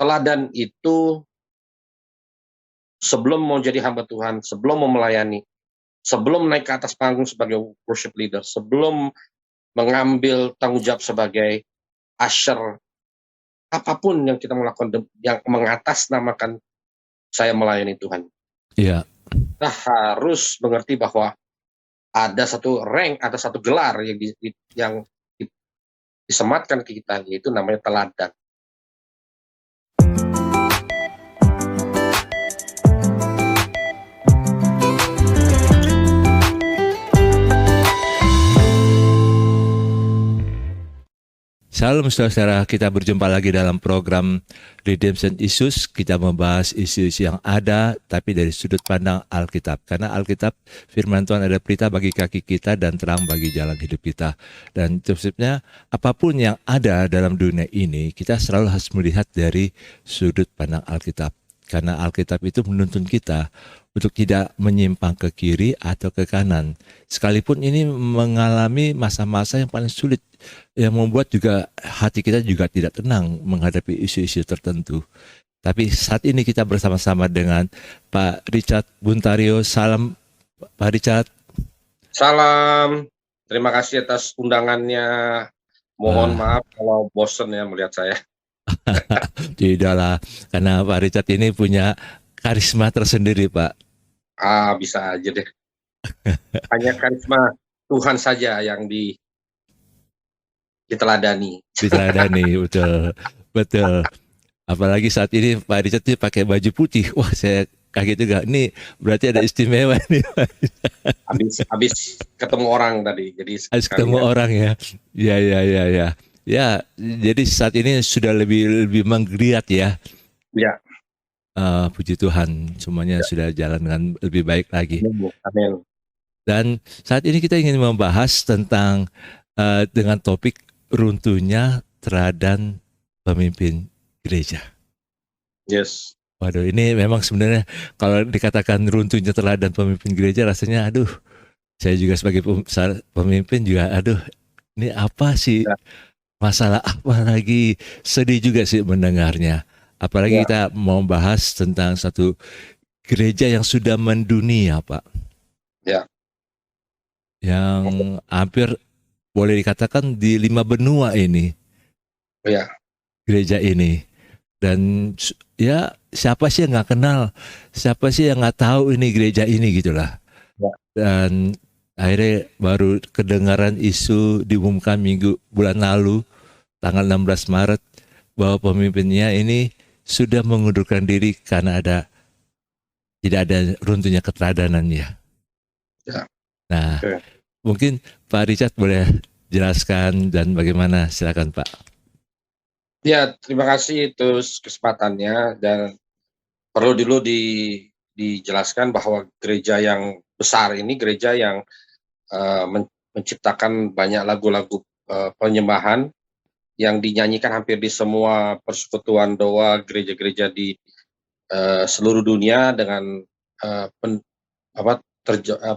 teladan itu sebelum mau jadi hamba Tuhan, sebelum mau melayani, sebelum naik ke atas panggung sebagai worship leader, sebelum mengambil tanggung jawab sebagai usher, apapun yang kita melakukan yang mengatasnamakan saya melayani Tuhan. Iya. Kita harus mengerti bahwa ada satu rank, ada satu gelar yang disematkan ke kita, yaitu namanya teladan. Salam saudara, kita berjumpa lagi dalam program Redemption Issues. Kita membahas isu-isu yang ada, tapi dari sudut pandang Alkitab. Karena Alkitab, firman Tuhan ada pelita bagi kaki kita dan terang bagi jalan hidup kita. Dan prinsipnya, apapun yang ada dalam dunia ini, kita selalu harus melihat dari sudut pandang Alkitab. Karena Alkitab itu menuntun kita untuk tidak menyimpang ke kiri atau ke kanan. Sekalipun ini mengalami masa-masa yang paling sulit, yang membuat juga hati kita juga tidak tenang menghadapi isu-isu tertentu. Tapi saat ini kita bersama-sama dengan Pak Richard Buntario. Salam Pak Richard. Salam, terima kasih atas undangannya. Mohon maaf kalau bosen ya melihat saya. Tidaklah, karena Pak Richard ini punya karisma tersendiri, Pak. Bisa aja deh. Hanya karisma Tuhan saja yang diteladani. Diteladani, betul. Apalagi saat ini Pak Richard ini pakai baju putih. Wah, saya kaget juga. Ini berarti ada istimewa nih. Habis ketemu orang tadi, jadi Habis ketemu orang ya. Ya. Ya, jadi saat ini sudah lebih menggeliat ya. Ya. Puji Tuhan, semuanya sudah jalan dengan lebih baik lagi. Amin. Dan saat ini kita ingin membahas tentang dengan topik runtuhnya teladan pemimpin gereja. Yes. Waduh, ini memang sebenarnya kalau dikatakan runtuhnya teladan pemimpin gereja, rasanya aduh, saya juga sebagai pemimpin juga aduh, ini apa sih? Ya. Masalah apa lagi? Sedih juga sih mendengarnya. Apalagi kita mau bahas tentang satu gereja yang sudah mendunia, Pak. Ya. Yang hampir boleh dikatakan di 5 benua ini. Ya. Gereja ini. Dan ya siapa sih yang nggak kenal? Siapa sih yang nggak tahu ini gereja ini gitulah. Ya. Dan akhirnya baru kedengaran isu diumumkan bulan lalu, tanggal 16 Maret, bahwa pemimpinnya ini sudah mengundurkan diri karena tidak ada runtuhnya keteladannannya. Ya. Nah, mungkin Pak Richard boleh jelaskan dan bagaimana, silakan Pak. Ya, terima kasih itu kesempatannya, dan perlu dulu dijelaskan bahwa gereja yang besar ini gereja yang menciptakan banyak lagu-lagu penyembahan yang dinyanyikan hampir di semua persekutuan doa gereja-gereja di seluruh dunia dengan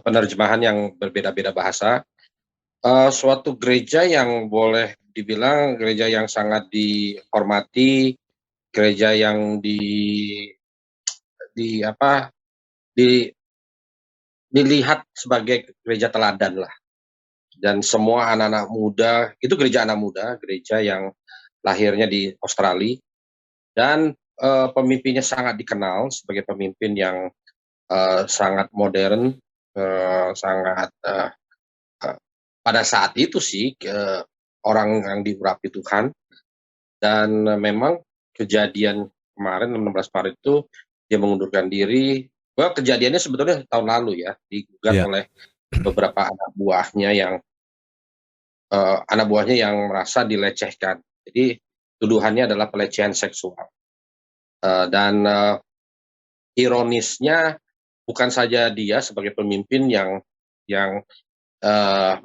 penerjemahan yang berbeda-beda bahasa. Suatu gereja yang boleh dibilang gereja yang sangat dihormati, gereja yang dilihat sebagai gereja teladan lah. Dan semua anak-anak muda, itu gereja anak muda, gereja yang lahirnya di Australia, dan pemimpinnya sangat dikenal sebagai pemimpin yang sangat modern, sangat pada saat itu sih orang yang diurapi Tuhan. Dan memang kejadian kemarin 16 Maret itu dia mengundurkan diri. Kejadiannya sebetulnya tahun lalu ya, digugat oleh beberapa anak buahnya yang merasa dilecehkan. Jadi tuduhannya adalah pelecehan seksual. Dan ironisnya bukan saja dia sebagai pemimpin yang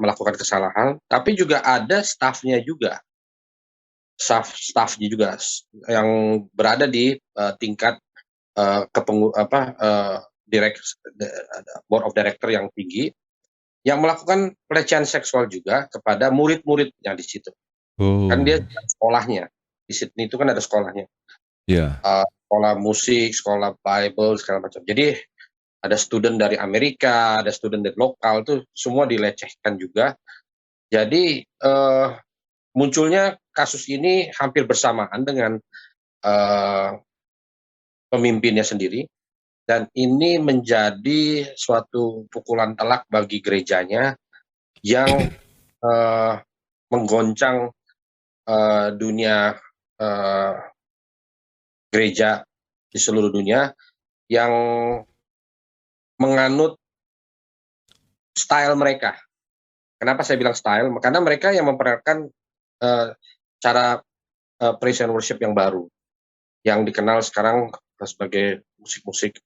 melakukan kesalahan, tapi juga ada stafnya juga, yang berada di tingkat board of director yang tinggi, yang melakukan pelecehan seksual juga kepada murid-muridnya di situ. Kan dia sekolahnya di Sydney itu kan ada sekolahnya. Iya. Sekolah musik, sekolah Bible segala macam. Jadi ada student dari Amerika, ada student dari lokal tuh semua dilecehkan juga. Jadi munculnya kasus ini hampir bersamaan dengan pemimpinnya sendiri, dan ini menjadi suatu pukulan telak bagi gerejanya yang menggoncang dunia gereja di seluruh dunia yang menganut style mereka. Kenapa saya bilang style? Karena mereka yang memperkenalkan cara praise and worship yang baru, yang dikenal sekarang sebagai musik-musik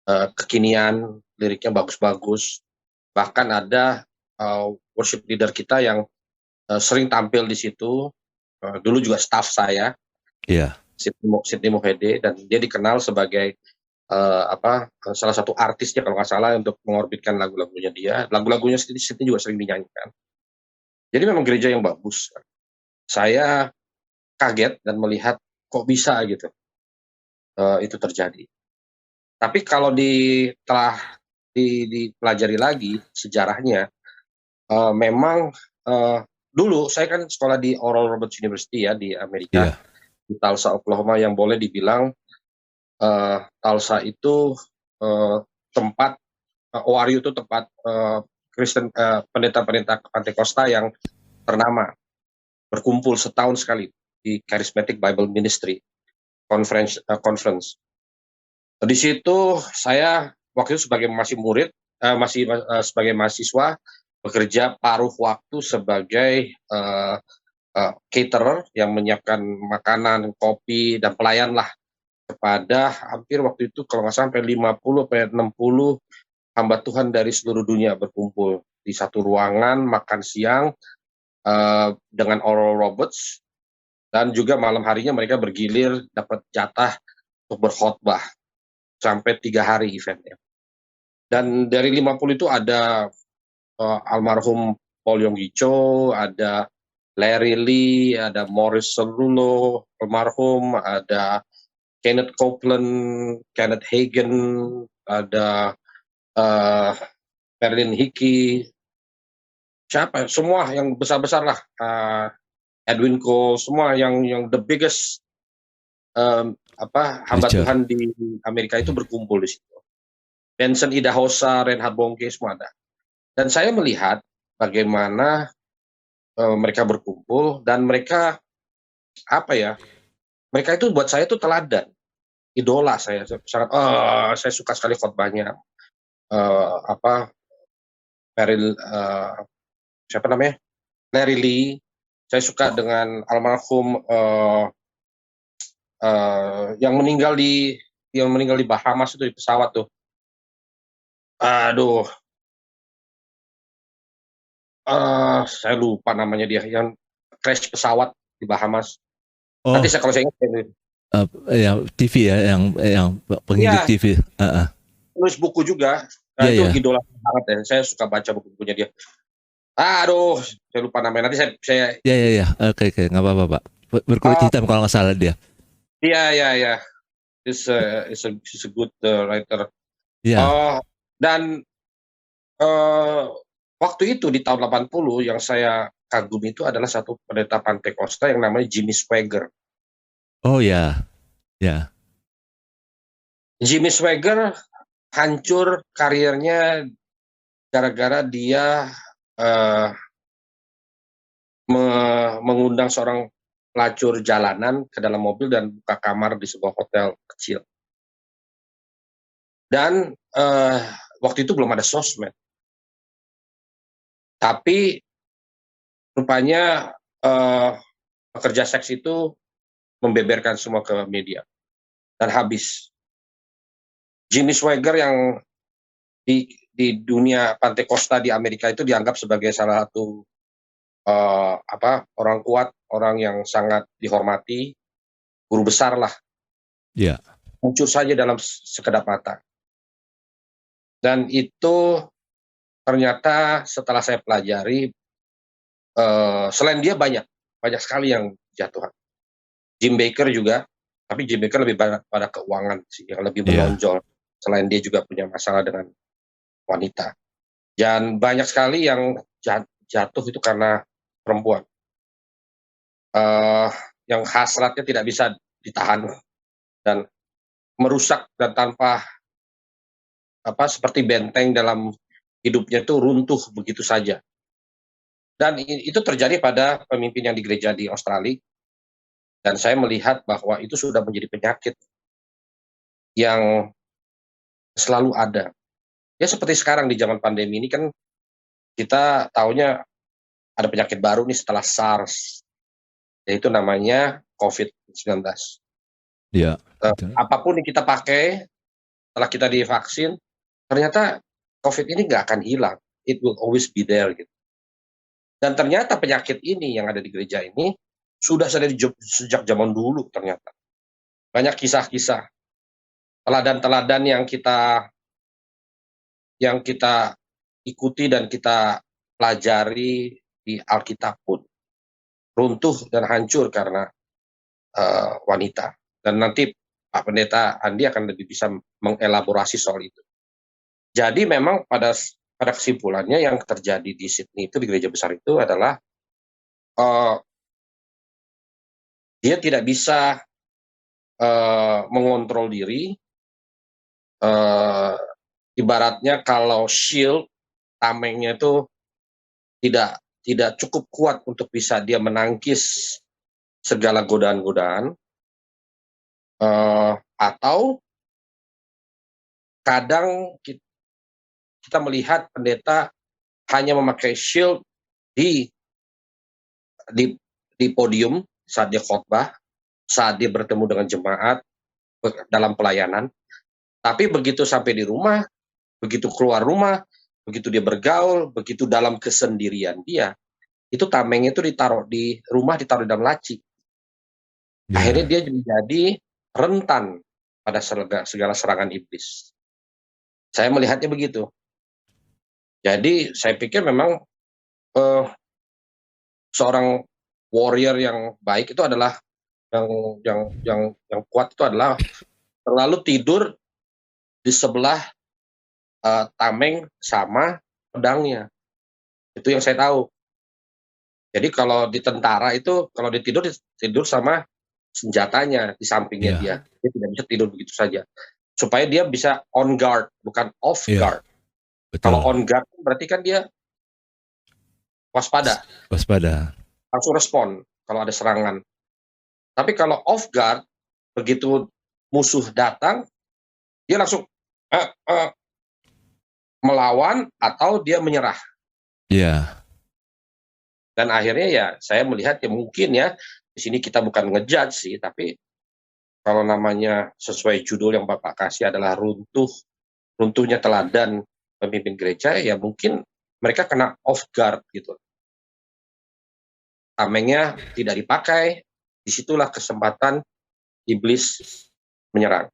kekinian, liriknya bagus-bagus. Bahkan ada worship leader kita yang sering tampil di situ. Dulu juga staff saya, Iya. Sidney Mohede, dan dia dikenal sebagai salah satu artisnya kalau nggak salah untuk mengorbitkan lagu-lagunya dia. Lagu-lagunya Sidney juga sering dinyanyikan. Jadi memang gereja yang bagus. Saya kaget dan melihat kok bisa gitu itu terjadi. Tapi kalau telah dipelajari lagi sejarahnya, memang dulu saya kan sekolah di Oral Roberts University ya di Amerika, Iya. di Tulsa, Oklahoma, yang boleh dibilang Tulsa itu tempat ORU itu tempat Kristen pendeta-pendeta Pantekosta yang ternama berkumpul setahun sekali di Charismatic Bible Ministry Conference. Di situ saya waktu itu sebagai masih murid, sebagai mahasiswa bekerja paruh waktu sebagai caterer yang menyiapkan makanan, kopi, dan pelayan lah kepada hampir waktu itu kalau nggak sampai 50 sampai 60 hamba Tuhan dari seluruh dunia berkumpul di satu ruangan makan siang dengan Oral Roberts, dan juga malam harinya mereka bergilir dapat jatah untuk berkhotbah sampai 3 hari eventnya. Dan dari 50 itu ada almarhum Paul Yonggi Cho, ada Larry Lee, ada Morris Cerullo almarhum, ada Kenneth Copeland, Kenneth Hagin, ada Marilyn Hickey, siapa semua yang besar-besar lah, Edwin Cole, semua yang the biggest hamba Tuhan di Amerika itu berkumpul di situ. Benson Idahosa, Reinhard Bonnke, semua ada. Dan saya melihat bagaimana mereka berkumpul, dan mereka mereka itu buat saya itu teladan, idola saya sangat. Saya suka sekali khotbahnya siapa namanya, Larry Lee. Saya suka dengan almarhum yang meninggal di Bahamas itu, di pesawat tuh. Aduh, saya lupa namanya dia, yang crash pesawat di Bahamas. Nanti kalau saya ingat. Ya, TV ya, yang penginjil TV. Tulis buku juga. Itu idola banget ya. Saya suka baca buku-bukunya dia. Aduh, saya lupa namanya. Nanti saya. Ya. Oke, nggak apa-apa, Pak. Berkulit hitam kalau nggak salah dia. Iya. He's a good writer. Iya. Dan waktu itu di tahun 80 yang saya kagum itu adalah satu pendeta Pantekosta yang namanya Jimmy Swaggart. Oh ya. Jimmy Swaggart hancur karirnya gara-gara dia mengundang seorang pelacur jalanan ke dalam mobil dan buka kamar di sebuah hotel kecil. Dan waktu itu belum ada sosmed. Tapi rupanya pekerja seks itu membeberkan semua ke media. Dan habis. Jimmy Swaggart yang di dunia Pantekosta di Amerika itu dianggap sebagai salah satu orang kuat, orang yang sangat dihormati, guru besar lah. Iya. Muncul saja dalam sekedap mata. Dan itu ternyata setelah saya pelajari, selain dia banyak sekali yang jatuh. Jim Bakker juga Tapi Jimmy kan lebih banyak pada keuangan sih yang lebih Iya. menonjol. Selain dia juga punya masalah dengan wanita. Dan banyak sekali yang jatuh itu karena perempuan. Eh, yang hasratnya tidak bisa ditahan dan merusak dan tanpa seperti benteng dalam hidupnya itu runtuh begitu saja. Dan itu terjadi pada pemimpin yang di gereja di Australia. Dan saya melihat bahwa itu sudah menjadi penyakit yang selalu ada. Ya seperti sekarang di zaman pandemi ini kan kita taunya ada penyakit baru nih setelah SARS, yaitu namanya COVID-19. Iya, betul. Apapun yang kita pakai setelah kita divaksin, ternyata COVID ini nggak akan hilang. It will always be there gitu. Dan ternyata penyakit ini yang ada di gereja ini sudah ada sejak zaman dulu ternyata. Banyak kisah-kisah, teladan-teladan yang kita ikuti dan kita pelajari di Alkitab pun runtuh dan hancur karena wanita. Dan nanti Pak Pendeta Andi akan lebih bisa mengelaborasi soal itu. Jadi memang pada kesimpulannya yang terjadi di Sydney itu di gereja besar itu adalah dia tidak bisa mengontrol diri. Ibaratnya kalau shield tamengnya itu tidak cukup kuat untuk bisa dia menangkis segala godaan-godaan, atau kadang kita melihat pendeta hanya memakai shield di podium saat dia khotbah, saat dia bertemu dengan jemaat dalam pelayanan, tapi begitu sampai di rumah, begitu keluar rumah, begitu dia bergaul, begitu dalam kesendirian dia, itu tameng itu ditaruh di rumah, ditaruh di dalam laci. Ya. Akhirnya dia menjadi rentan pada segala serangan iblis. Saya melihatnya begitu. Jadi saya pikir memang seorang warrior yang baik itu adalah yang kuat itu adalah selalu tidur di sebelah tameng sama pedangnya. Itu yang saya tahu. Jadi kalau di tentara itu kalau dia tidur sama senjatanya di sampingnya dia. Dia tidak bisa tidur begitu saja. Supaya dia bisa on guard, bukan off guard. Betul. Kalau on guard berarti kan dia waspada. Langsung respon kalau ada serangan. Tapi kalau off guard, begitu musuh datang, dia langsung melawan atau dia menyerah. Iya. Dan akhirnya ya saya melihat ya mungkin ya di sini kita bukan ngejudge sih, tapi kalau namanya sesuai judul yang Bapak kasih adalah runtuhnya teladan pemimpin gereja, ya mungkin mereka kena off guard gitu. Tamengnya tidak dipakai, disitulah kesempatan iblis menyerang.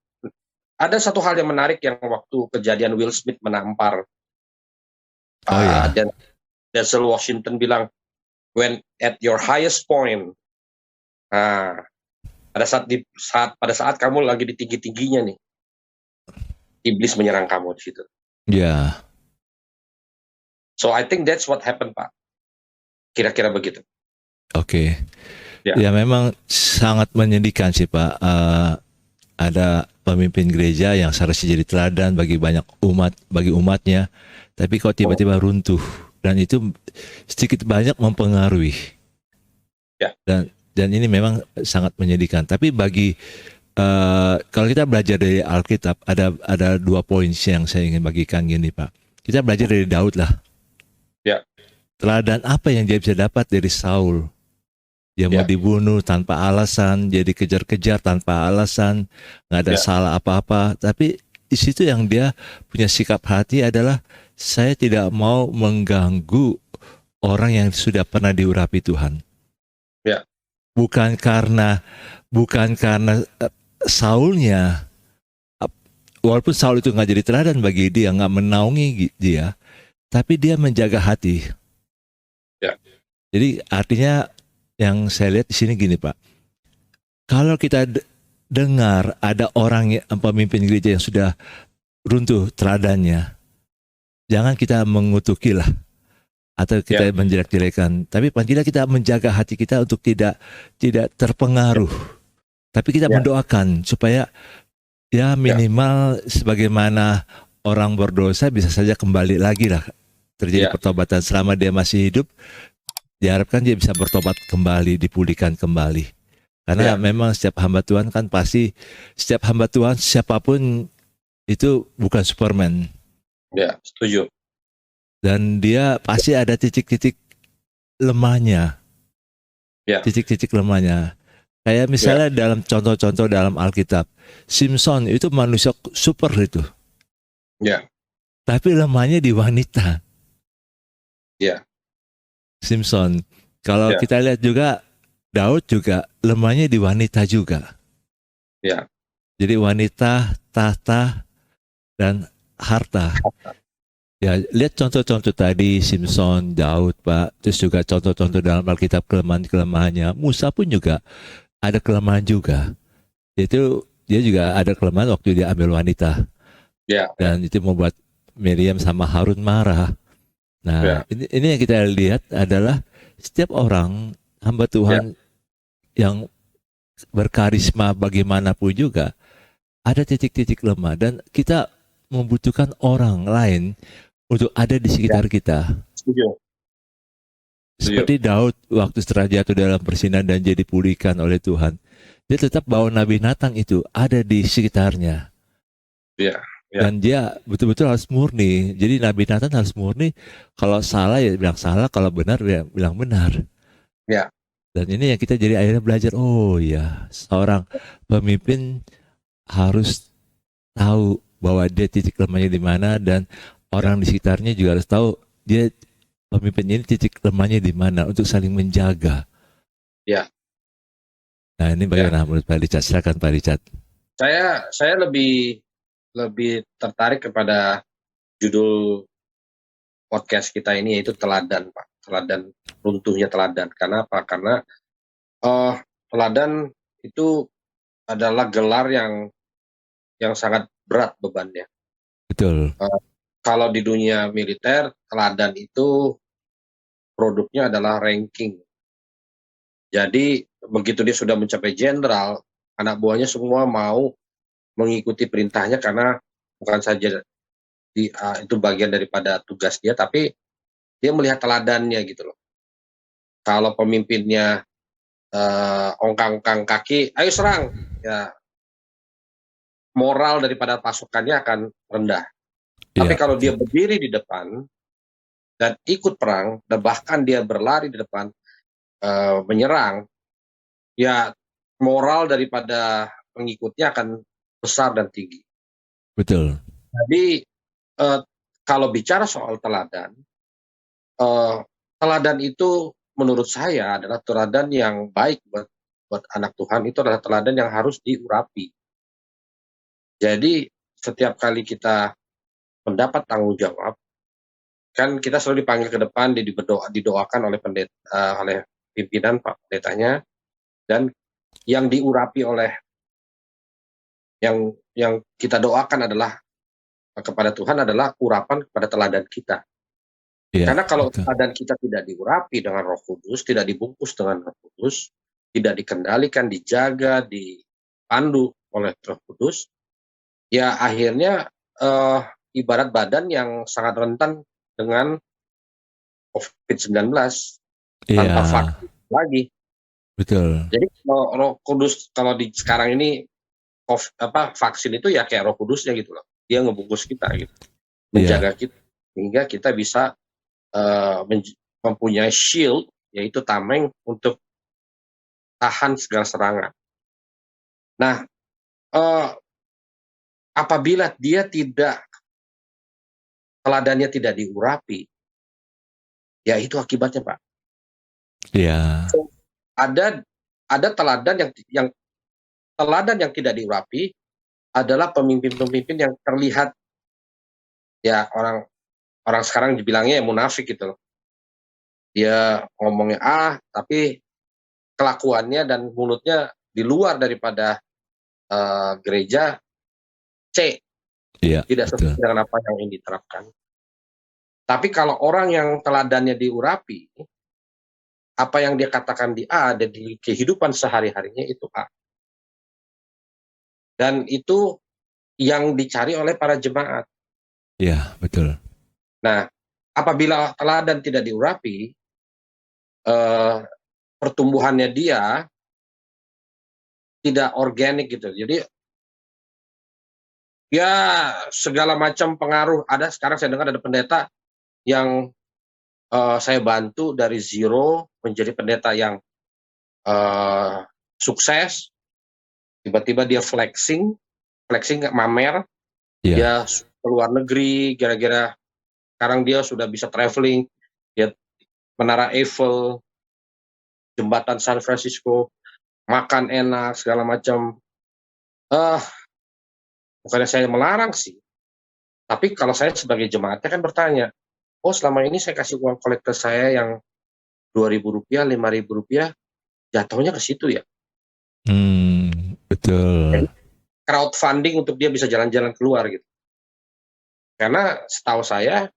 Ada satu hal yang menarik yang waktu kejadian Will Smith menampar dan Denzel Washington bilang, when at your highest point, pada saat kamu lagi di tinggi-tingginya nih, iblis menyerang kamu di situ. Yeah. So I think that's what happened, Pak. Kira-kira begitu. Oke. Ya memang sangat menyedihkan sih, Pak. Ada pemimpin gereja yang seharusnya jadi teladan bagi banyak bagi umatnya, tapi kok tiba-tiba runtuh, dan itu sedikit banyak mempengaruhi. Ya. Dan ini memang sangat menyedihkan. Tapi bagi kalau kita belajar dari Alkitab, ada 2 poin yang saya ingin bagikan gini, Pak. Kita belajar dari Daud lah. Ya. Teladan apa yang dia bisa dapat dari Saul? Dia mau dibunuh tanpa alasan, jadi kejar-kejar tanpa alasan, nggak ada salah apa-apa. Tapi di situ yang dia punya sikap hati adalah, saya tidak mau mengganggu orang yang sudah pernah diurapi Tuhan. Ya. Bukan karena Saulnya, walaupun Saul itu nggak jadi teladan bagi dia, nggak menaungi dia, tapi dia menjaga hati. Ya. Jadi artinya yang saya lihat di sini gini, Pak. Kalau kita dengar ada orang yang pemimpin gereja yang sudah runtuh teladannya, jangan kita mengutuki lah atau kita menjelek-jelekan, tapi paling tidak kita menjaga hati kita untuk tidak terpengaruh. Tapi kita mendoakan supaya ya minimal sebagaimana orang berdosa bisa saja kembali lagi lah, terjadi pertobatan selama dia masih hidup. Diharapkan dia bisa bertobat kembali, dipulihkan kembali. Karena memang setiap hamba Tuhan kan pasti, setiap hamba Tuhan siapapun itu bukan Superman. Ya, setuju. Dan dia pasti ada titik-titik lemahnya. Titik-titik lemahnya. Kayak misalnya dalam contoh-contoh dalam Alkitab, Simpson itu manusia super itu. Tapi lemahnya di wanita. Simpson. Kalau kita lihat juga Daud juga lemahnya di wanita juga. Jadi wanita, tahta, dan harta. Ya, lihat contoh-contoh tadi Simpson, Daud, Pak. Terus juga contoh-contoh dalam Alkitab kelemahan-kelemahannya. Musa pun juga ada kelemahan juga. Itu dia juga ada kelemahan waktu dia ambil wanita. Dan itu membuat Miriam sama Harun marah. Nah, ini yang kita lihat adalah setiap orang hamba Tuhan yang berkarisma bagaimanapun juga ada titik-titik lemah, dan kita membutuhkan orang lain untuk ada di sekitar kita. Seperti Daud waktu setelah jatuh dalam persinahan dan dia dipulihkan oleh Tuhan, dia tetap bawa Nabi Nathan itu ada di sekitarnya. Dan dia betul-betul harus murni. Jadi Nabi Nathan harus murni. Kalau salah ya bilang salah, kalau benar ya bilang benar. Dan ini yang kita jadi akhirnya belajar. Oh ya, seorang pemimpin harus tahu bahwa dia titik lemahnya di mana, dan orang di sekitarnya juga harus tahu dia pemimpinnya ini titik lemahnya di mana untuk saling menjaga. Nah, ini bagaimana menurut Pak Richard? Silakan Pak Richard. Saya lebih tertarik kepada judul podcast kita ini, yaitu teladan, Pak. Teladan, runtuhnya teladan. Karena apa? Karena teladan itu adalah gelar yang sangat berat bebannya. Betul. Kalau di dunia militer, teladan itu produknya adalah ranking. Jadi begitu dia sudah mencapai jenderal, anak buahnya semua mau mengikuti perintahnya, karena bukan saja itu bagian daripada tugas dia, tapi dia melihat teladannya gitu loh. Kalau pemimpinnya ongkang-ongkang kaki, ayo serang, ya moral daripada pasukannya akan rendah. Tapi kalau dia berdiri di depan dan ikut perang, dan bahkan dia berlari di depan menyerang, ya moral daripada pengikutnya akan besar dan tinggi. Betul. Jadi kalau bicara soal teladan, teladan itu menurut saya adalah teladan yang baik buat anak Tuhan. Itu adalah teladan yang harus diurapi. Jadi setiap kali kita mendapat tanggung jawab, kan kita selalu dipanggil ke depan, didoakan oleh oleh pimpinan Pak Pendetanya, dan yang diurapi oleh yang kita doakan adalah kepada Tuhan adalah urapan kepada teladan kita. Karena kalau teladan kita tidak diurapi dengan Roh Kudus, tidak dibungkus dengan Roh Kudus, tidak dikendalikan, dijaga, dipandu oleh Roh Kudus, ya akhirnya ibarat badan yang sangat rentan dengan COVID-19 tanpa vaksin lagi. Betul. Jadi Roh Kudus kalau di sekarang ini vaksin itu ya kayak Roh Kudusnya gitu loh. Dia ngebungkus kita gitu, menjaga kita hingga kita bisa mempunyai shield, yaitu tameng untuk tahan segala serangan. Nah, apabila teladannya tidak diurapi, ya itu akibatnya, Pak. So, ada teladan yang teladan yang tidak diurapi adalah pemimpin-pemimpin yang terlihat, ya orang sekarang dibilangnya ya munafik gitu loh. Dia ngomongnya tapi kelakuannya dan mulutnya di luar daripada gereja C, Iya, tidak betul. sesuai dengan apa yang ingin diterapkan. Tapi kalau orang yang teladannya diurapi, apa yang dia katakan di A dan di kehidupan sehari-harinya itu A. Dan itu yang dicari oleh para jemaat. Iya, betul. Nah, apabila teladan tidak diurapi, pertumbuhannya dia tidak organik gitu. Jadi ya segala macam pengaruh ada. Sekarang saya dengar ada pendeta yang saya bantu dari zero menjadi pendeta yang sukses. Tiba-tiba dia flexing mamer, Iya, dia ke luar negeri, gara-gara sekarang dia sudah bisa traveling, dia Menara Eiffel, jembatan San Francisco, makan enak segala macam. Bukannya saya melarang sih, tapi kalau saya sebagai jemaatnya kan bertanya, oh selama ini saya kasih uang kolektor saya yang Rp2.000, Rp5.000, jatuhnya ke situ ya. betul. Jadi crowdfunding untuk dia bisa jalan-jalan keluar gitu. Karena setahu saya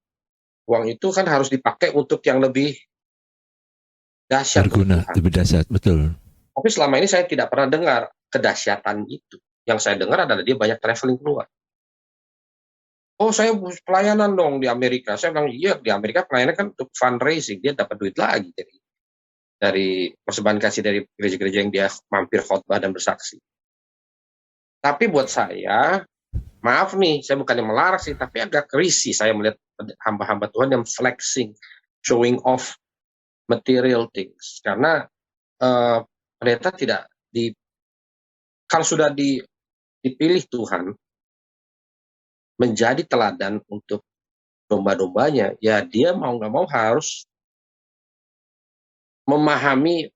uang itu kan harus dipakai untuk yang lebih dahsyat untuk Berguna, Tuhan. lebih dahsyat, betul. Tapi selama ini saya tidak pernah dengar kedahsyatan itu. Yang saya dengar adalah dia banyak traveling keluar. Oh saya pelayanan dong di Amerika. Saya bilang iya, di Amerika pelayanan kan untuk fundraising, dia dapat duit lagi dari persembahan kasih dari gereja-gereja yang dia mampir khotbah dan bersaksi. Tapi buat saya, maaf nih, saya bukannya melarang sih, tapi agak risih saya melihat hamba-hamba Tuhan yang flexing, showing off material things. Karena pendeta tidak kalau sudah dipilih Tuhan menjadi teladan untuk domba-dombanya, ya dia mau nggak mau harus memahami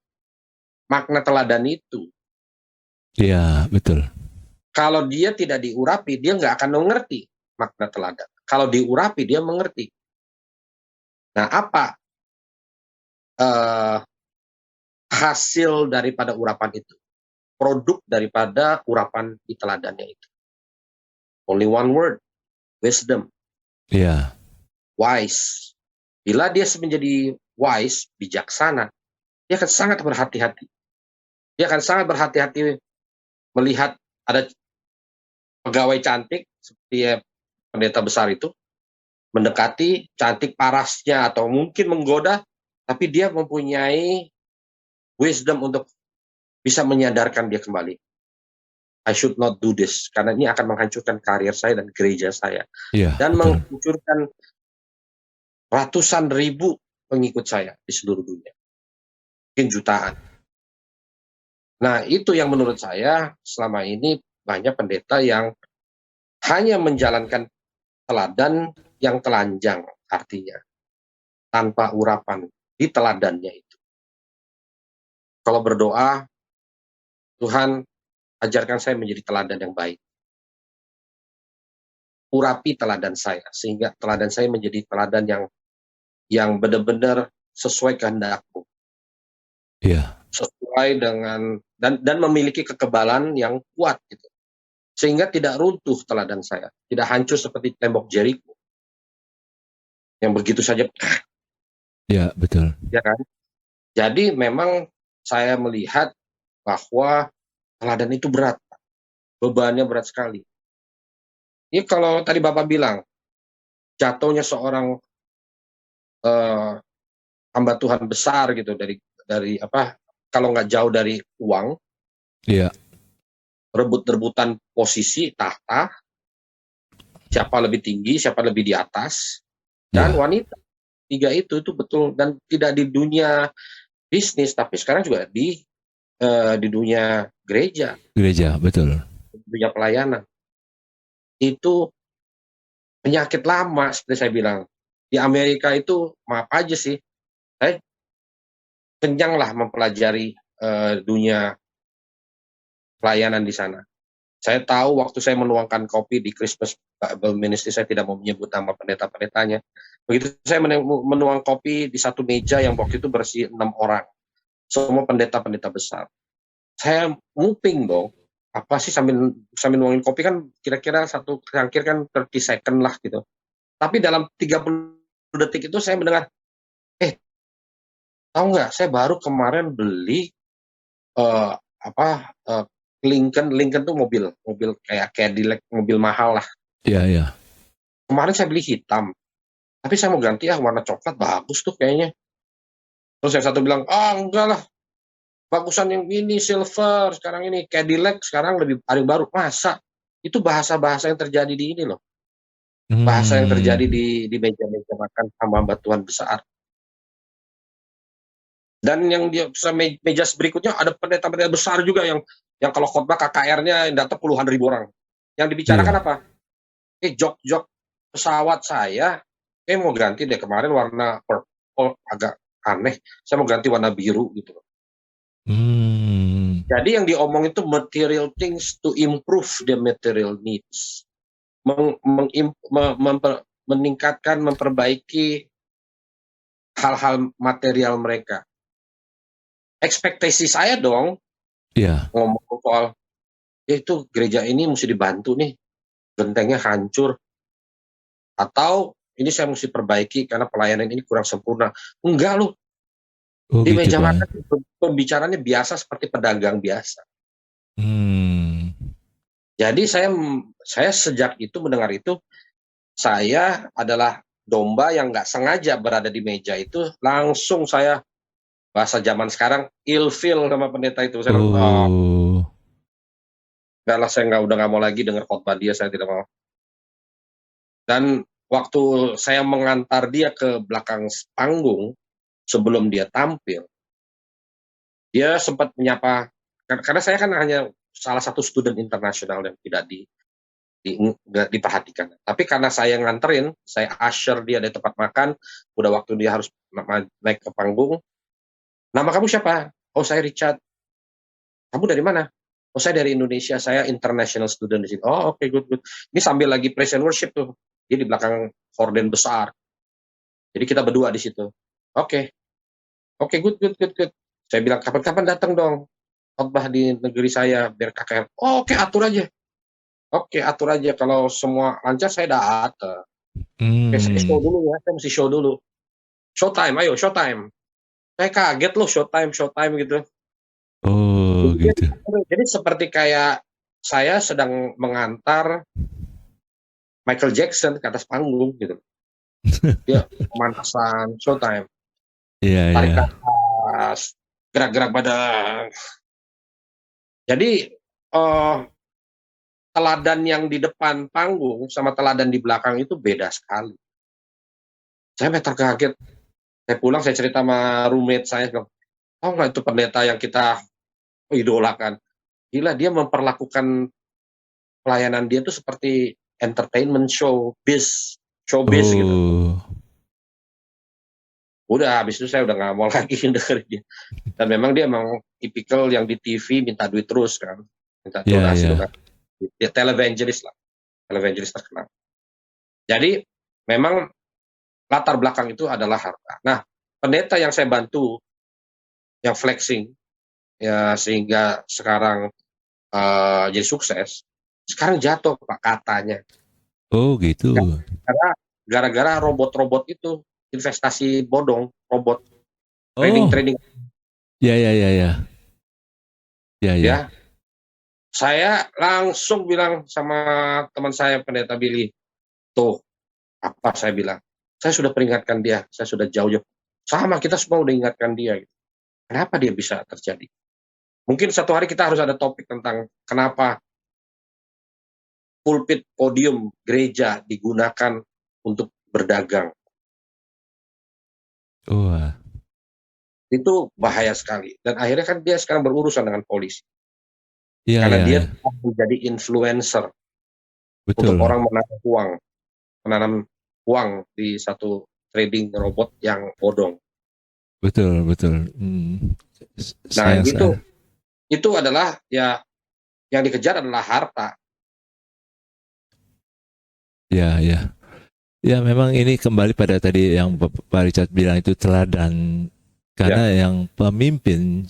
makna teladan itu. Iya, betul. Kalau dia tidak diurapi, dia nggak akan mengerti makna teladan. Kalau diurapi, dia mengerti. Nah, apa hasil daripada urapan itu? Produk daripada urapan di teladannya itu. Only one word, wisdom. Iya. Wise. Bila dia menjadi wise, bijaksana, dia akan sangat berhati-hati. Dia akan sangat berhati-hati melihat ada pegawai cantik, seperti pendeta besar itu, mendekati cantik parasnya atau mungkin menggoda, tapi dia mempunyai wisdom untuk bisa menyadarkan dia kembali. I should not do this, karena ini akan menghancurkan karir saya dan gereja saya. Iya, Dan betul. menghancurkan ratusan ribu pengikut saya di seluruh dunia. Mungkin jutaan. Nah, itu yang menurut saya selama ini banyak pendeta yang hanya menjalankan teladan yang telanjang artinya. Tanpa urapan di teladannya itu. Kalau berdoa, Tuhan ajarkan saya menjadi teladan yang baik. Urapi teladan saya, sehingga teladan saya menjadi teladan yang benar-benar sesuai kehendak-Mu. Iya. Sesuai dengan dan memiliki kekebalan yang kuat gitu. Sehingga tidak runtuh teladan saya, tidak hancur seperti tembok Jericho yang begitu saja. Iya, betul. Ya kan? Jadi memang saya melihat bahwa teladan itu berat, bebannya berat sekali. Ini kalau tadi Bapak bilang jatuhnya seorang hamba Tuhan besar gitu dari apa? Kalau nggak jauh dari uang, Iya. rebut-rebutan posisi tahta, siapa lebih tinggi, siapa lebih di atas, dan Iya. wanita. Tiga itu betul, dan tidak di dunia bisnis, tapi sekarang juga di dunia gereja, Gereja, betul. di dunia pelayanan. Itu penyakit lama seperti saya bilang. Di Amerika itu maaf aja sih, saya kenyang lah mempelajari dunia pelayanan di sana. Saya tahu waktu saya menuangkan kopi di Christmas Bible Ministry, saya tidak mau menyebut nama pendeta-pendetanya. Begitu saya menuang kopi di satu meja yang waktu itu bersih 6 orang. Semua pendeta-pendeta besar. Saya nguping dong. apa sih sambil sambil nuangin kopi kan kira-kira satu cangkir kan 30 second lah gitu. Tapi dalam 30 detik itu saya mendengar, "Eh, tahu nggak saya baru kemarin beli, eee, apa, Lincoln." Lincoln tuh mobil mobil kayak Cadillac, mobil mahal lah. Iya, iya. "Kemarin saya beli hitam, tapi saya mau ganti warna coklat, bagus tuh kayaknya." Terus yang satu bilang, "Ah, enggak lah, bagusan yang ini silver, sekarang ini Cadillac sekarang lebih ada yang baru." Masa? Itu bahasa-bahasa yang terjadi di ini loh, bahasa yang terjadi Hmm. di meja-meja makan hamba-hamba Tuhan besar. Dan yang dia meja berikutnya ada pendeta-pendeta besar juga yang kalau khotbah KKR-nya yang datang puluhan ribu orang. Yang dibicarakan Iya. apa? Jok-jok pesawat saya mau ganti deh, kemarin warna purple agak aneh, saya mau ganti warna biru gitu. Hmm. Jadi yang diomong itu material things to improve the material needs. Meningkatkan, memperbaiki hal-hal material mereka. Ekspektasi saya dong, Iya. ngomong soal, itu gereja ini mesti dibantu nih, gentengnya hancur, atau ini saya mesti perbaiki karena pelayanan ini kurang sempurna. Enggak loh, Oh di gitu meja Pak. makan pembicaranya biasa seperti pedagang biasa. Hmm. Jadi saya sejak itu mendengar itu, saya adalah domba yang nggak sengaja berada di meja itu, langsung saya, bahasa zaman sekarang, ilfeel sama pendeta itu. Saya bilang, "Ah, Oh. enggak lah, saya udah nggak mau lagi dengar khotbah dia, saya tidak mau." Dan waktu saya mengantar dia ke belakang panggung, sebelum dia tampil, dia sempat menyapa, karena saya kan hanya salah satu student internasional yang tidak nggak diperhatikan. Tapi karena saya nganterin, saya usher dia dari tempat makan, udah waktu dia harus naik ke panggung, "Nama kamu siapa?" "Oh, saya Richard." "Kamu dari mana?" "Oh, saya dari Indonesia, saya international student di sini." "Oh, oke, good good." Ini sambil lagi praise and worship tuh, dia di belakang horden besar. Jadi kita berdua di situ. "Oke, oke, good good good good." Saya bilang, "Kapan-kapan datang dong, khotbah di negeri saya biar KKR." "Oh, oke, atur aja. Oke, atur aja, kalau semua lancar saya datang." "Oke, saya show Hmm. dulu ya, saya mesti show dulu." "Showtime, ayo showtime." Saya kaget loh, showtime showtime gitu. Oh Jadi gitu. jadi seperti kayak saya sedang mengantar Michael Jackson ke atas panggung gitu. Dia pemanasan, showtime, Iya, iya. tarik nafas, gerak-gerak badan. Jadi, teladan yang di depan panggung sama teladan di belakang itu beda sekali. Saya sampai terkaget, saya pulang saya cerita sama roommate saya, bilang, "Tahu nggak itu pendeta yang kita idolakan, gila dia memperlakukan pelayanan dia tuh seperti entertainment showbiz gitu." Oh. Udah habis itu saya udah nggak mau lagi dengerin dia. Dan memang dia emang tipikal yang di TV minta duit terus kan, minta Iya, donasi iya. donasi. Dia televangelist lah, televangelist terkenal. Jadi memang latar belakang itu adalah harta. Nah, pendeta yang saya bantu, yang flexing, ya sehingga sekarang, jadi sukses, sekarang jatuh Pak katanya. Oh gitu. Gara gara-gara robot-robot itu, investasi bodong, robot, Oh. trading-trading Ya, ya, ya, ya. Ya, ya. ya. Saya langsung bilang sama teman saya pendeta Billy, "Tuh, apa," saya bilang, "saya sudah peringatkan dia, saya sudah jauh-jauh." Sama, kita semua udah ingatkan dia gitu. Kenapa dia bisa terjadi? Mungkin satu hari kita harus ada topik tentang kenapa pulpit, podium gereja digunakan untuk berdagang. Wah. Itu bahaya sekali dan akhirnya kan dia sekarang berurusan dengan polisi. Iya, Karena iya, dia iya. menjadi influencer untuk Betul. orang menanam uang di satu trading robot yang bodong. Betul, betul. Hmm. Nah, Sayang sekali. itu adalah ya yang dikejar adalah harta. Ya, ya. Ya, memang ini kembali pada tadi yang Pak Richard bilang itu teladan. Ya, Karena yang pemimpin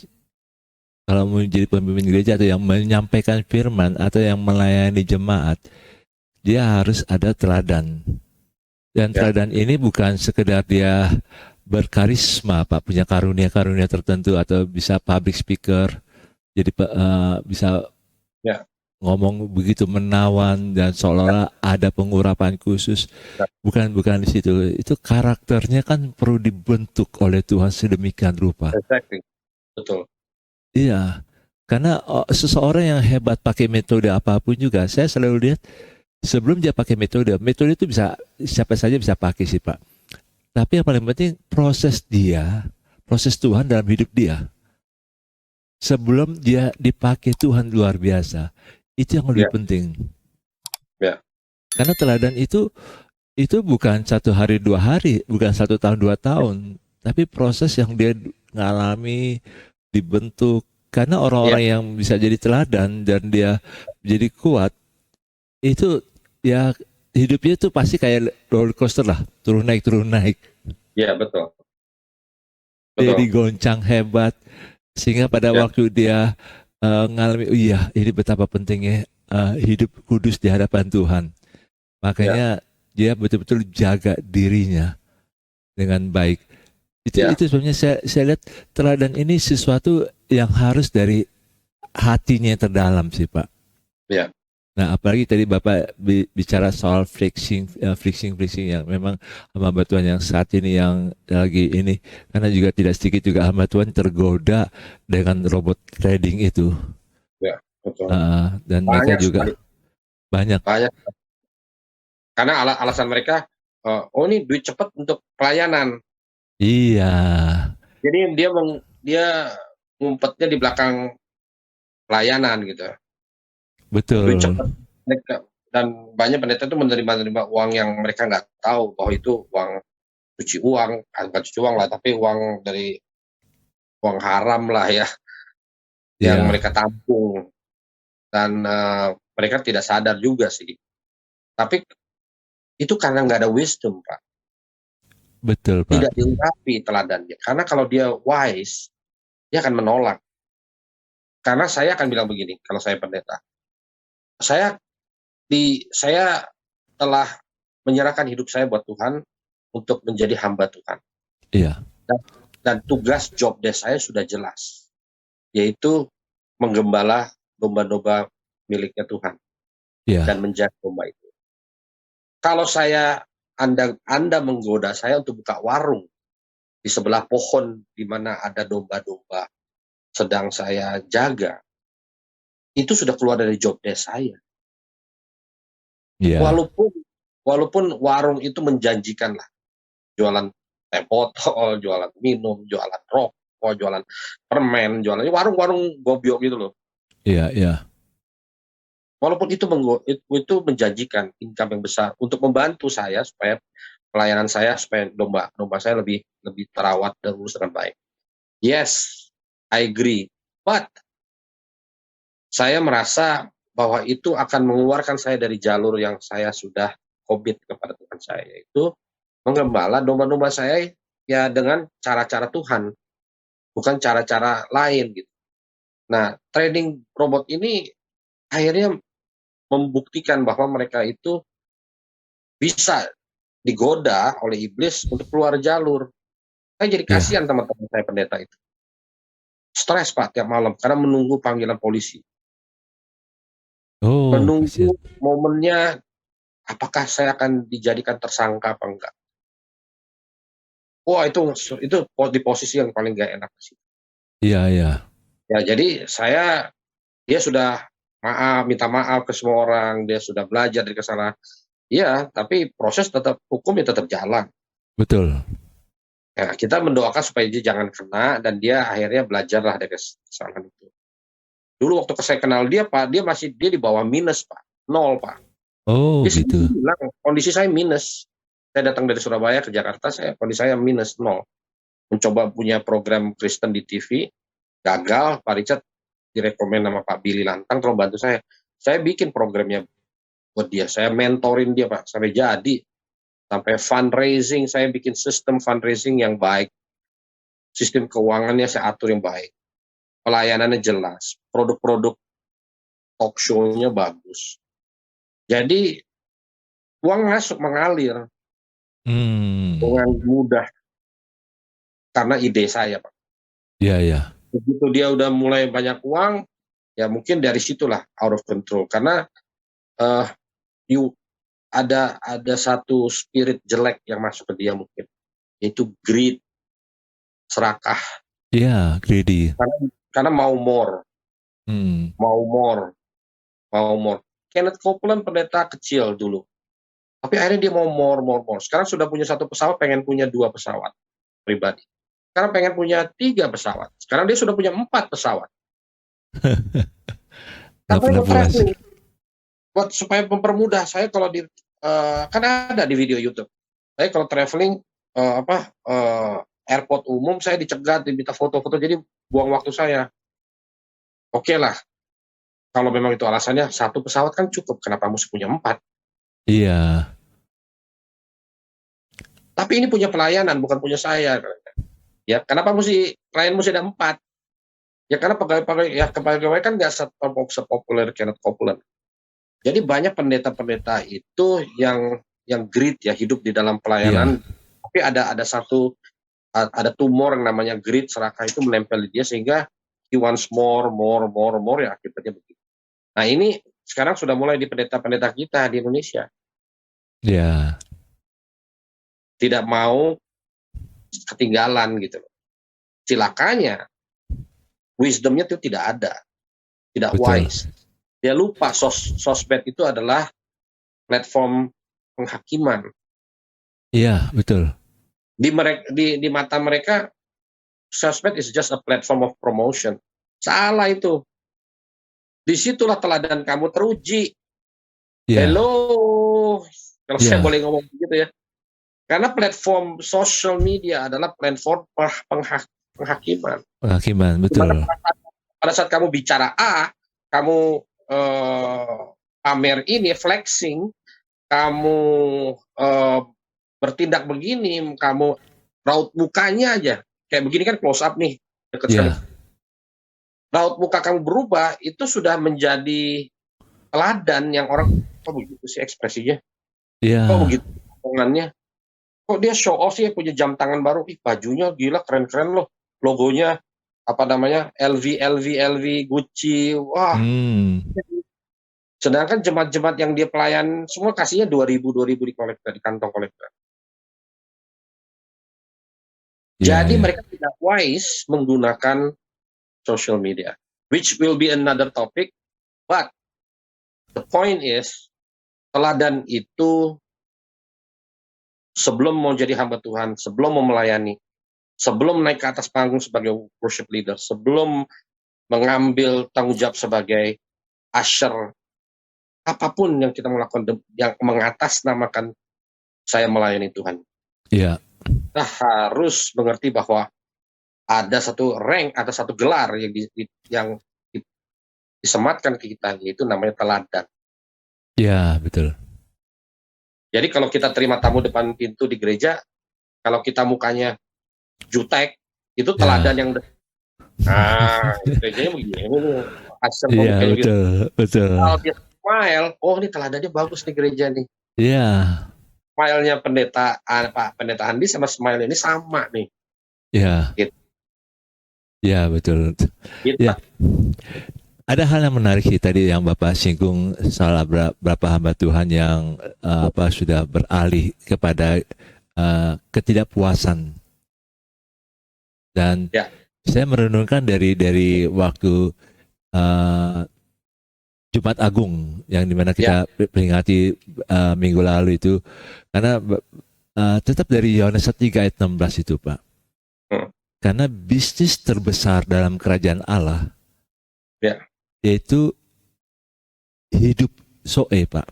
kalau mau jadi pemimpin gereja atau yang menyampaikan firman atau yang melayani jemaat, dia harus ada teladan. Dan Ya, teladan ini bukan sekedar dia berkarisma, Pak, punya karunia-karunia tertentu atau bisa public speaker, jadi bisa ya, ngomong begitu menawan dan seolah-olah ada pengurapan khusus. ya, Bukan di situ. Itu karakternya kan perlu dibentuk oleh Tuhan sedemikian rupa. exactly, betul. Iya, karena seseorang yang hebat pakai metode apapun juga, saya selalu lihat sebelum dia pakai metode, metode itu bisa siapa saja bisa pakai sih Pak. Tapi yang paling penting proses dia, proses Tuhan dalam hidup dia. Sebelum dia dipakai Tuhan luar biasa, itu yang lebih Ya, penting. ya, Karena teladan itu bukan 1 hari 2 hari, bukan 1 tahun 2 tahun, tapi proses yang dia ngalami, dibentuk. Karena ya, orang-orang yang bisa jadi teladan dan dia jadi kuat, itu ya hidupnya itu pasti kayak roller coaster lah, turun naik, ya, betul, dia betul. digoncang hebat, sehingga pada Ya, waktu dia ngalami, oh iya ini betapa pentingnya hidup kudus di hadapan Tuhan. ya, Makanya dia betul-betul jaga dirinya dengan baik. ya, Itu sebenarnya saya lihat teladan ini sesuatu yang harus dari hatinya yang terdalam sih Pak. ya, Nah apalagi tadi Bapak bicara soal flexing yang memang hamba Tuhan yang saat ini yang lagi ini, karena juga tidak sedikit juga hamba Tuhan tergoda dengan robot trading itu. ya, betul. Dan mereka Banyak sekali, juga banyak. banyak. Karena alasan mereka, oh ini duit cepat untuk pelayanan. Iya, Jadi dia ngumpetnya di belakang pelayanan gitu. Duit betul. cepat mereka, dan banyak pendeta itu menerima uang yang mereka nggak tahu bahwa itu uang cuci uang, bukan cuci uang lah, tapi uang dari uang haram lah ya, yang Iya, mereka tampung, dan mereka tidak sadar juga sih. Tapi itu karena nggak ada wisdom, Pak. betul Pak. Tidak diungkapi teladannya. Karena kalau dia wise, dia akan menolak. Karena saya akan bilang begini, kalau saya pendeta, saya saya telah menyerahkan hidup saya buat Tuhan untuk menjadi hamba Tuhan. Iya, Dan, dan tugas job desk saya sudah jelas, yaitu menggembala domba-domba miliknya Tuhan dan iya, menjaga domba itu. Kalau Anda menggoda saya untuk buka warung di sebelah pohon di mana ada domba-domba sedang saya jaga, itu sudah keluar dari job desk saya. iya, Walaupun walaupun warung itu menjanjikan lah, jualan teh botol, jualan minum, jualan rokok, jualan permen, jualan warung-warung gobyok gitu loh. iya, iya, Walaupun itu menjanjikan income yang besar untuk membantu saya supaya pelayanan saya, supaya domba saya lebih lebih terawat dan urus dengan baik. Yes, I agree. But saya merasa bahwa itu akan mengeluarkan saya dari jalur yang saya sudah komit kepada Tuhan saya, yaitu menggembala domba-domba saya ya dengan cara-cara Tuhan, bukan cara-cara lain gitu. Nah, trading robot ini akhirnya membuktikan bahwa mereka itu bisa digoda oleh iblis untuk keluar jalur. Saya jadi iya. kasihan teman-teman saya pendeta itu. Stres Pak tiap malam karena menunggu panggilan polisi. Oh, Menunggu kasihan. momennya apakah saya akan dijadikan tersangka apa enggak. Wah itu di posisi yang paling gak enak sih. Iya, iya, Ya jadi dia sudah minta maaf ke semua orang, dia sudah belajar dari kesalahan. Iya, tapi proses hukum ya tetap jalan. betul. Ya, kita mendoakan supaya dia jangan kena dan dia akhirnya belajarlah dari kesalahan itu. Dulu waktu saya kenal dia Pak, dia di bawah minus Pak, nol Pak. Oh, Dia sendiri gitu. bilang, kondisi saya minus. Saya datang dari Surabaya ke Jakarta, kondisi saya minus nol. Mencoba punya program Kristen di TV, gagal. Pak Richard direkomend sama Pak Billy Lantang, tolong bantu saya. Saya bikin programnya buat dia, saya mentorin dia Pak, sampai jadi. Sampai fundraising, saya bikin sistem fundraising yang baik. Sistem keuangannya saya atur yang baik. pelayanannya jelas, produk-produk talk show-nya bagus. Jadi uang masuk mengalir dengan mudah karena ide saya, Pak. Iya, iya. Begitu dia udah mulai banyak uang, ya mungkin dari situlah out of control. Karena uh, you ada satu spirit jelek yang masuk ke dia mungkin, yaitu greed, serakah. Iya, greedy. Karena mau more, mau more. Kenneth Copeland pendeta kecil dulu, tapi akhirnya dia mau more. Sekarang sudah punya 1 pesawat, pengen punya 2 pesawat pribadi. Sekarang pengen punya 3 pesawat. Sekarang dia sudah punya 4 pesawat. Nggak pernah puas. Buat supaya mempermudah saya kalau di kan ada di video YouTube. Saya kalau traveling airport umum saya dicegat, diminta foto-foto, jadi buang waktu saya. Oke lah, kalau memang itu alasannya 1 pesawat kan cukup, kenapa mesti punya 4? Iya. Tapi ini punya pelayanan, bukan punya saya. Ya, kenapa klien mesti ada 4? Ya karena pegawai kan nggak sepopuler Kenneth Copeland. Jadi banyak pendeta-pendeta itu yang greed ya, hidup di dalam pelayanan. Tapi ada tumor yang namanya greed, serakah itu menempel di dia sehingga he wants more ya, akibatnya begitu. Nah ini sekarang sudah mulai di pendeta-pendeta kita di Indonesia. Iya. Tidak mau ketinggalan gitu. Cilakanya wisdomnya itu tidak ada, tidak Betul. wise. Dia lupa sosmed itu adalah platform penghakiman. Iya, betul. Di mata mereka sosmed is just a platform of promotion. Salah itu. Disitulah teladan kamu teruji. Hello, kalau saya boleh ngomong begitu ya. Karena platform social media adalah platform penghakiman. Penghakiman, betul. Pada saat kamu bicara A, kamu pamer ini, flexing, kamu bertindak begini, kamu raut mukanya aja kayak begini kan close up nih, dekat sekali. Raut muka kamu berubah, itu sudah menjadi teladan yang orang, kok begitu sih ekspresinya? Kok begitu omongannya? Kok dia show off sih, punya jam tangan baru, bajunya gila keren-keren loh, logonya apa namanya, LV, Gucci, wah. Sedangkan jemaat-jemaat yang dia pelayan semua kasihnya 2.000 di kolektor, di kantong kolektor. Jadi mereka tidak wise menggunakan social media, which will be another topic. But the point is, teladan itu sebelum mau jadi hamba Tuhan, sebelum mau melayani, sebelum naik ke atas panggung sebagai worship leader, sebelum mengambil tanggung jawab sebagai usher, apapun yang kita melakukan yang mengatasnamakan saya melayani Tuhan. Iya. Kita harus mengerti bahwa ada satu rank, ada satu gelar yang disematkan ke kita, yaitu namanya teladan. Iya, betul. Jadi kalau kita terima tamu depan pintu di gereja, kalau kita mukanya jutek, itu teladan yang gerejanya begini. Iya, betul. Kalau dia smile, oh ini teladannya bagus nih gereja nih. Iya. Smile-nya pendeta Andi sama smile ini sama nih. Iya. Gitu. Iya, betul. Gitu. Ya. Ada hal yang menarik sih tadi yang Bapak singgung soal berapa hamba Tuhan yang sudah beralih kepada ketidakpuasan. Dan saya merenungkan dari waktu Jumat Agung yang dimana kita peringati minggu lalu itu, karena tetap dari Yohanes 3 ayat 16 itu, Pak. Karena bisnis terbesar dalam kerajaan Allah yaitu hidup Zoe, Pak.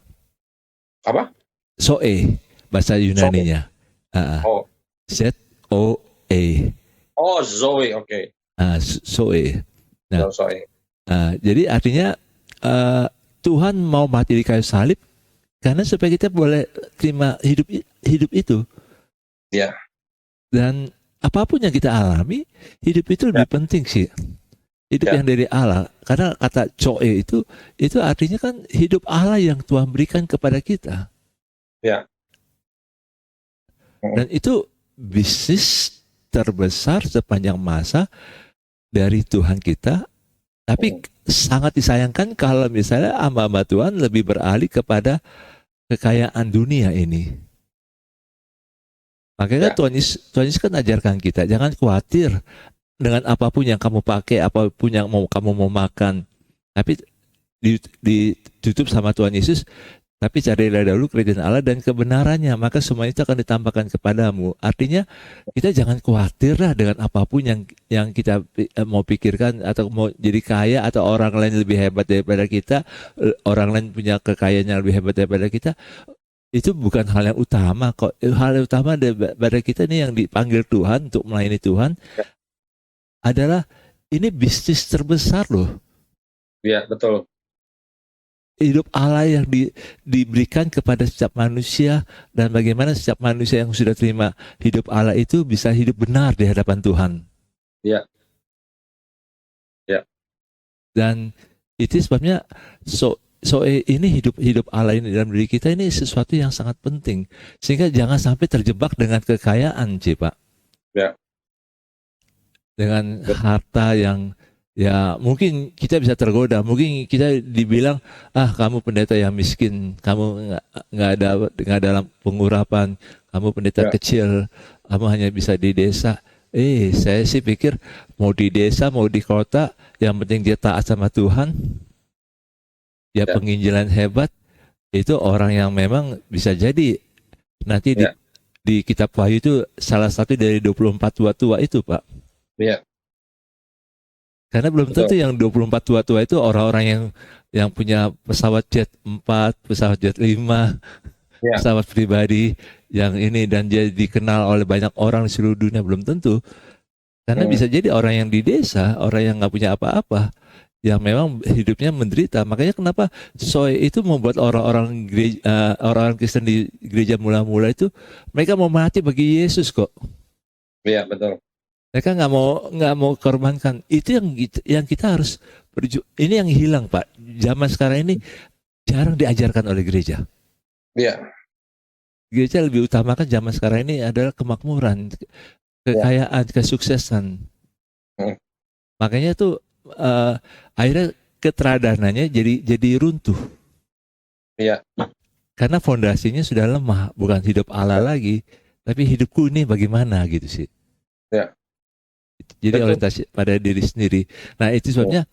Apa? Zoe, bahasa Yunaninya. Z-O-E. Oh, Zoe, oke. Zoe. Nah, Zoe. Jadi artinya Tuhan mau mati di kayu salib karena supaya kita boleh terima hidup itu. Ya. Dan apapun yang kita alami, hidup itu lebih penting sih. Hidup Ya. yang dari Allah. Karena kata Zoe itu artinya kan hidup Allah yang Tuhan berikan kepada kita. Ya. Dan itu bisnis terbesar sepanjang masa dari Tuhan kita. Tapi sangat disayangkan kalau misalnya hamba-hamba Tuhan lebih beralih kepada kekayaan dunia ini. Makanya Ya. Tuhan Yesus kan ajarkan kita, jangan khawatir dengan apapun yang kamu pakai, apapun yang kamu mau makan. Tapi ditutup sama Tuhan Yesus, tapi carilah dahulu kerajaan Allah dan kebenarannya, maka semua itu akan ditambahkan kepadamu. Artinya kita jangan khawatir lah dengan apapun yang kita mau pikirkan, atau mau jadi kaya, atau orang lain lebih hebat daripada kita, orang lain punya kekayaan yang lebih hebat daripada kita. Itu bukan hal yang utama kok. Hal yang utama daripada kita ini yang dipanggil Tuhan untuk melayani Tuhan adalah ini bisnis terbesar loh. Ya, betul. Hidup Allah yang diberikan kepada setiap manusia, dan bagaimana setiap manusia yang sudah terima hidup Allah itu bisa hidup benar di hadapan Tuhan. Ya. Ya. Dan itu sebabnya ini hidup Allah ini dalam diri kita ini sesuatu yang sangat penting, sehingga jangan sampai terjebak dengan kekayaan, Pak. Ya. Dengan harta yang ya mungkin kita bisa tergoda, mungkin kita dibilang kamu pendeta yang miskin, kamu nggak ada pengurapan, kamu pendeta kecil, kamu hanya bisa di desa. Saya sih pikir mau di desa mau di kota, yang penting dia taat sama Tuhan, ya penginjilan hebat, itu orang yang memang bisa jadi nanti di kitab Wahyu itu salah satu dari 24 tua-tua itu, Pak. Iya. Karena belum tentu yang 24 tua-tua itu orang-orang yang punya pesawat jet 4, pesawat jet 5, pesawat pribadi yang ini, dan dia dikenal oleh banyak orang di seluruh dunia, belum tentu. Karena bisa jadi orang yang di desa, orang yang nggak punya apa-apa, yang memang hidupnya menderita. Makanya kenapa Zoe itu membuat orang-orang Kristen di gereja mula-mula itu, mereka mau mati bagi Yesus kok. Iya, betul. Mereka nggak mau korbankan. Itu yang kita harus ini yang hilang, Pak. Zaman sekarang ini jarang diajarkan oleh gereja. Iya. Gereja lebih utamakan zaman sekarang ini adalah kemakmuran, kekayaan, kesuksesan. Makanya tuh akhirnya keteladanannya jadi runtuh. Iya. Karena fondasinya sudah lemah, bukan hidup Allah lagi, tapi hidupku ini bagaimana gitu sih. Ya. Jadi orientasi pada diri sendiri. Nah itu sebabnya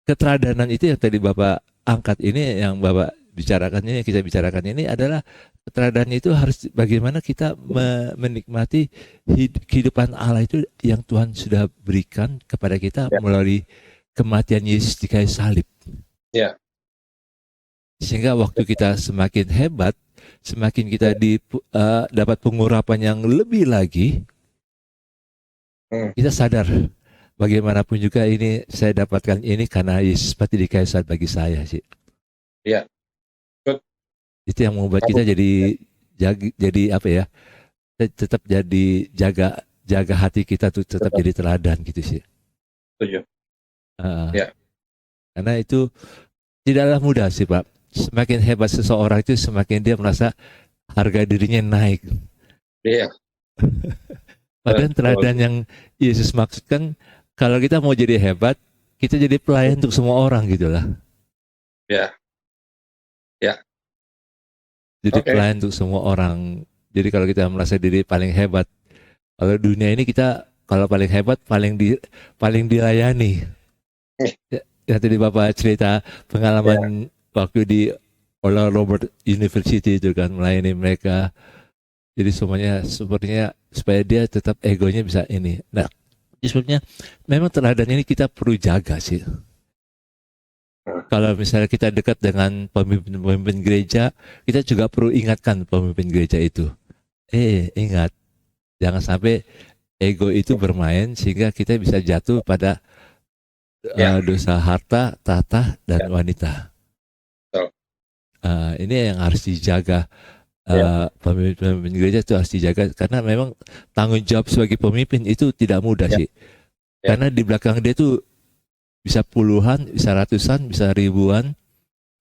keteladanan itu yang tadi Bapak angkat ini, yang Bapak bicarakannya, yang kita bicarakan ini adalah keteladanan itu harus bagaimana kita menikmati kehidupan Allah itu yang Tuhan sudah berikan kepada kita melalui kematian Yesus di kayu salib. Ya. Sehingga waktu kita semakin hebat, semakin kita dapat pengurapan yang lebih lagi, kita sadar bagaimanapun juga ini saya dapatkan ini karena Yesus mati di kayu salib bagi saya sih. Iya. Itu yang membuat kita jadi apa ya? Tetap jadi jaga hati kita tuh tetap jadi teladan gitu sih. Setuju. Karena itu tidaklah mudah sih, Pak. Semakin hebat seseorang itu semakin dia merasa harga dirinya naik. Iya. Padahal teladan yang Yesus maksudkan, kalau kita mau jadi hebat, kita jadi pelayan untuk semua orang gitulah. Ya. Ya. Jadi pelayan untuk semua orang. Jadi kalau kita merasa diri paling hebat, kalau dunia ini kita kalau paling hebat paling dilayani. Ya tadi Bapak cerita pengalaman waktu di Oral Roberts University itu kan, melayani mereka. Jadi sepertinya supaya dia tetap egonya bisa ini. Nah, sebabnya memang teladan ini kita perlu jaga sih. Kalau misalnya kita dekat dengan pemimpin gereja, kita juga perlu ingatkan pemimpin gereja itu. Ingat, jangan sampai ego itu bermain sehingga kita bisa jatuh pada dosa harta, tahta, dan wanita. Ini yang harus dijaga. Pemimpin gereja itu harus dijaga, karena memang tanggung jawab sebagai pemimpin itu tidak mudah sih. Karena di belakang dia tuh bisa puluhan, bisa ratusan, bisa ribuan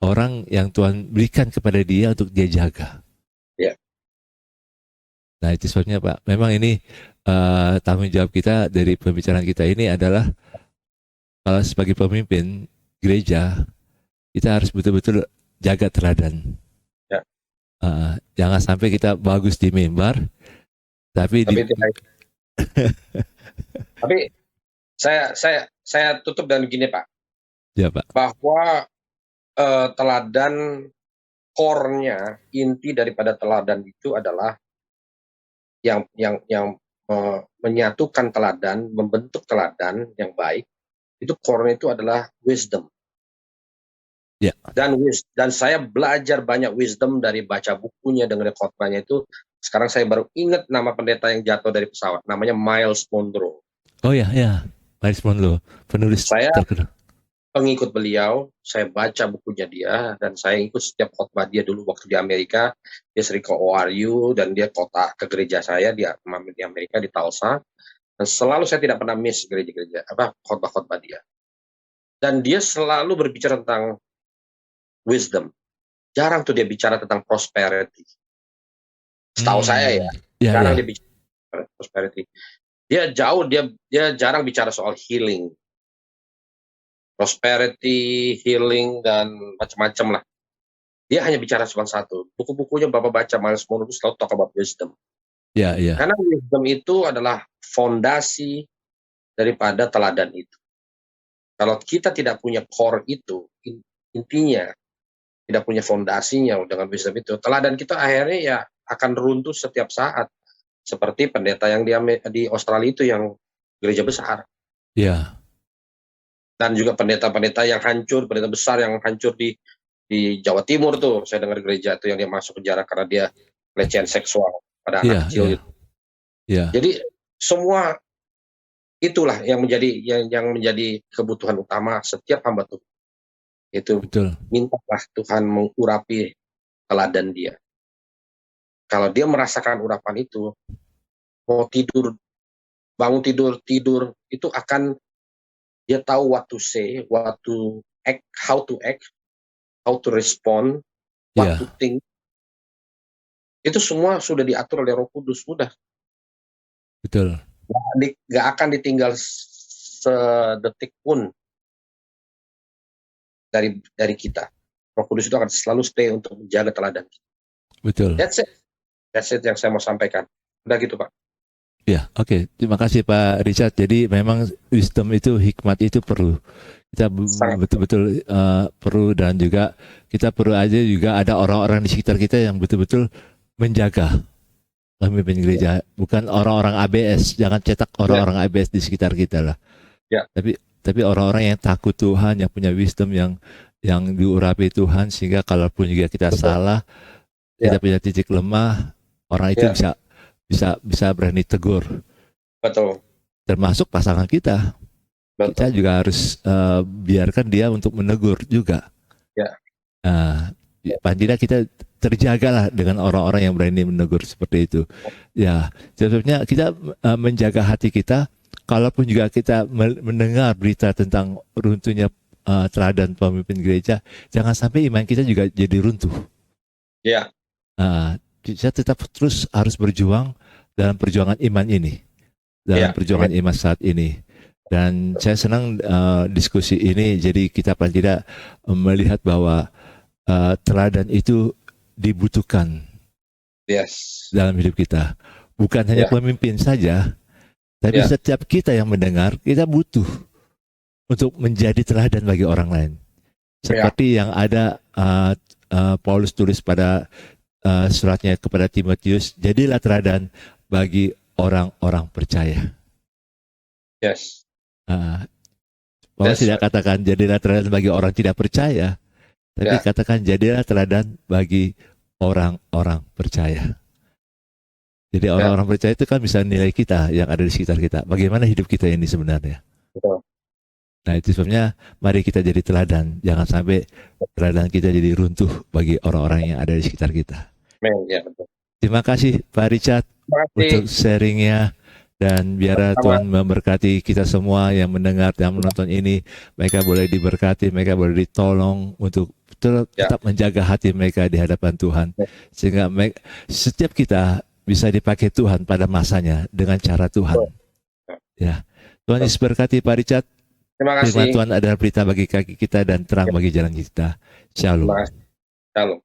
orang yang Tuhan berikan kepada dia untuk dia jaga. Ya. Nah itu sebabnya Pak, memang ini tanggung jawab kita dari pembicaraan kita ini adalah kalau sebagai pemimpin gereja, kita harus betul-betul jaga teladan. Ya. Jangan sampai kita bagus di mimbar, tapi tapi saya tutup dengan gini Pak. Ya Pak. Bahwa teladan core-nya, inti daripada teladan itu adalah yang menyatukan teladan, membentuk teladan yang baik, itu core-nya itu adalah wisdom. Ya. Dan saya belajar banyak wisdom dari baca bukunya, dengar khotbahnya itu. Sekarang saya baru ingat nama pendeta yang jatuh dari pesawat, namanya Miles Monroe. Oh ya, Miles Monroe, penulis terkenal. Pengikut beliau, saya baca bukunya dia, dan saya ikut setiap khotbah dia dulu waktu di Amerika. Dia sering ke ORU, dan dia kota ke gereja saya di Amerika, di Tulsa. Dan selalu saya tidak pernah miss gereja-gereja, khotbah-khotbah dia. Dan dia selalu berbicara tentang wisdom. Jarang tuh dia bicara tentang prosperity. Setahu saya jarang dia bicara prosperity. Dia jarang bicara soal healing. Prosperity, healing, dan macam-macam lah. Dia hanya bicara cuma satu. Buku-bukunya Bapak baca, Miles Monroe selalu talk about wisdom. Karena wisdom itu adalah fondasi daripada teladan itu. Kalau kita tidak punya core itu, intinya tidak punya fondasinya dengan wisdom itu, teladan kita akhirnya ya akan runtuh setiap saat. Seperti pendeta yang di Australia itu yang gereja besar. Iya. Dan juga pendeta-pendeta yang hancur, pendeta besar yang hancur di Jawa Timur tuh, saya dengar gereja itu yang dia masuk penjara karena dia pelecehan seksual pada anak kecil gitu. Jadi semua itulah yang menjadi kebutuhan utama setiap hamba Tuhan. Itu mintalah Tuhan mengurapi teladan dia. Kalau dia merasakan urapan itu, mau tidur, bangun tidur itu akan dia tahu what to say, what to act, how to respond, what to think. Itu semua sudah diatur oleh Roh Kudus, sudah. Betul. Gak akan ditinggal sedetik pun dari kita. Roh Kudus itu akan selalu stay untuk menjaga teladan kita. Betul. That's it yang saya mau sampaikan. Udah gitu Pak. Ya, oke. Terima kasih Pak Richard. Jadi memang wisdom itu, hikmat itu perlu. Kita betul-betul perlu, dan juga kita perlu aja juga ada orang-orang di sekitar kita yang betul-betul menjaga pemimpin gereja. Bukan orang-orang ABS. Jangan cetak orang-orang ABS di sekitar kita lah. Tapi orang-orang yang takut Tuhan, yang punya wisdom, yang diurapi Tuhan, sehingga kalaupun juga kita salah, kita punya titik lemah, orang itu bisa berani tegur. Betul. Termasuk pasangan kita. Betul. Kita juga harus biarkan dia untuk menegur juga. Paling tidak kita terjagalah dengan orang-orang yang berani menegur seperti itu. Ya, sebetulnya kita menjaga hati kita. Kalaupun juga kita mendengar berita tentang runtuhnya teladan pemimpin gereja, jangan sampai iman kita juga jadi runtuh. Ya. Kita tetap terus harus berjuang dalam perjuangan iman ini, dalam perjuangan iman saat ini. Dan saya senang diskusi ini, jadi kita paling tidak melihat bahwa teladan itu dibutuhkan dalam hidup kita. Bukan hanya pemimpin saja, tapi setiap kita yang mendengar, kita butuh untuk menjadi teladan bagi orang lain. Seperti yang ada Paulus tulis pada suratnya kepada Timotius, jadilah teladan bagi orang-orang percaya. Paulus tidak katakan jadilah teladan bagi orang tidak percaya, tapi katakan jadilah teladan bagi orang-orang percaya. Jadi orang-orang percaya itu kan bisa nilai kita yang ada di sekitar kita. Bagaimana hidup kita ini sebenarnya. Nah itu sebabnya mari kita jadi teladan. Jangan sampai teladan kita jadi runtuh bagi orang-orang yang ada di sekitar kita. Ya, betul. Terima kasih Pak Richard untuk sharingnya. Dan biar Sama. Tuhan memberkati kita semua yang mendengar dan menonton ini. Mereka boleh diberkati, mereka boleh ditolong untuk tetap menjaga hati mereka di hadapan Tuhan. Sehingga setiap kita bisa dipakai Tuhan pada masanya dengan cara Tuhan. Ya, Tuhan Yesus berkati Pak Richard. Terima Firman kasih. Tuhan adalah berita bagi kaki kita dan terang bagi jalan kita. Shalom. Terima kasih. Shalom.